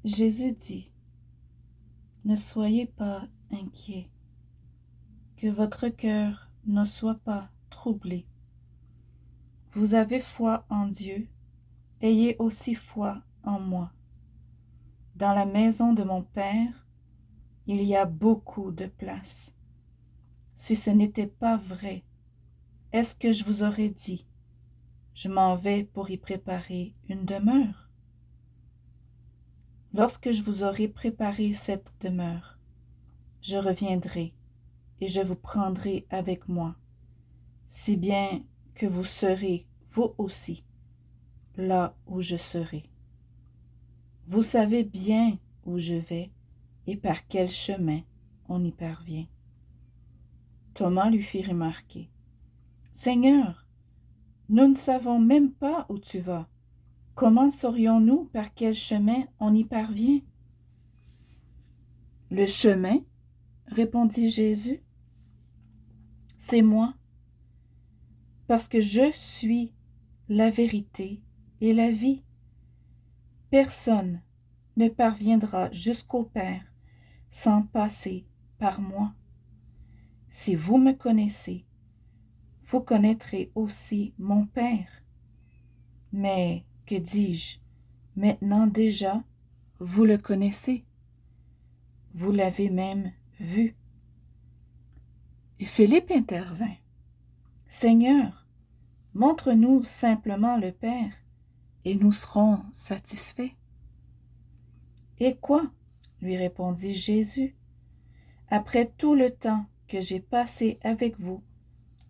Jésus dit, ne soyez pas inquiets, que votre cœur ne soit pas troublé. Vous avez foi en Dieu, ayez aussi foi en moi. Dans la maison de mon Père, il y a beaucoup de place. Si ce n'était pas vrai, est-ce que je vous aurais dit, je m'en vais pour y préparer une demeure? Lorsque je vous aurai préparé cette demeure, je reviendrai et je vous prendrai avec moi, si bien que vous serez, vous aussi, là où je serai. Vous savez bien où je vais et par quel chemin on y parvient. Thomas lui fit remarquer, « Seigneur, nous ne savons même pas où tu vas. Comment saurions-nous par quel chemin on y parvient? » « Le chemin, répondit Jésus, c'est moi, parce que je suis la vérité et la vie. Personne ne parviendra jusqu'au Père sans passer par moi. Si vous me connaissez, vous connaîtrez aussi mon Père. Mais, que dis-je, maintenant déjà, vous le connaissez. Vous l'avez même vu. » Et Philippe intervint. « Seigneur, montre-nous simplement le Père, et nous serons satisfaits. » « Et quoi? » lui répondit Jésus. « Après tout le temps que j'ai passé avec vous,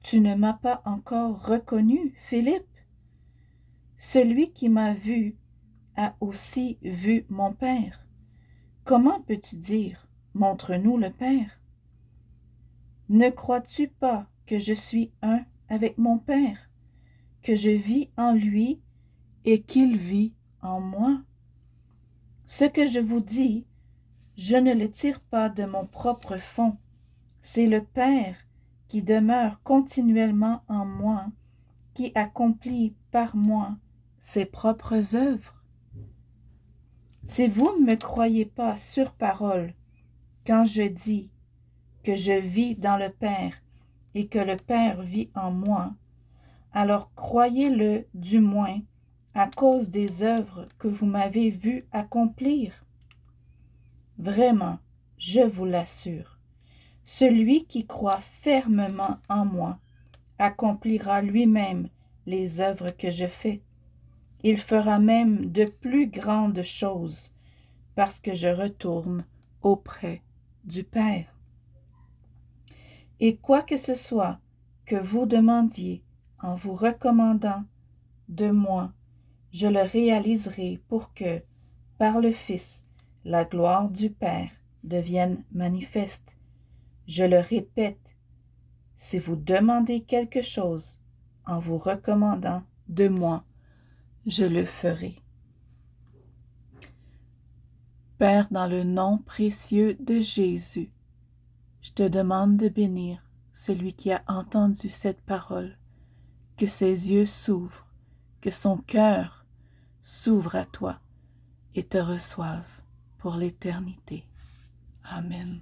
tu ne m'as pas encore reconnu, Philippe? Celui qui m'a vu a aussi vu mon Père. Comment peux-tu dire, montre-nous le Père? Ne crois-tu pas que je suis un avec mon Père, que je vis en lui et qu'il vit en moi? Ce que je vous dis, je ne le tire pas de mon propre fond. C'est le Père qui demeure continuellement en moi, qui accomplit par moi ses propres œuvres. Si vous ne me croyez pas sur parole, quand je dis que je vis dans le Père et que le Père vit en moi, alors croyez-le du moins à cause des œuvres que vous m'avez vu accomplir. Vraiment, je vous l'assure, celui qui croit fermement en moi accomplira lui-même les œuvres que je fais. Il fera même de plus grandes choses, parce que je retourne auprès du Père. Et quoi que ce soit que vous demandiez en vous recommandant de moi, je le réaliserai pour que, par le Fils, la gloire du Père devienne manifeste. Je le répète, si vous demandez quelque chose en vous recommandant de moi, je le ferai. Père, dans le nom précieux de Jésus, je te demande de bénir celui qui a entendu cette parole, que ses yeux s'ouvrent, que son cœur s'ouvre à toi et te reçoive pour l'éternité. Amen.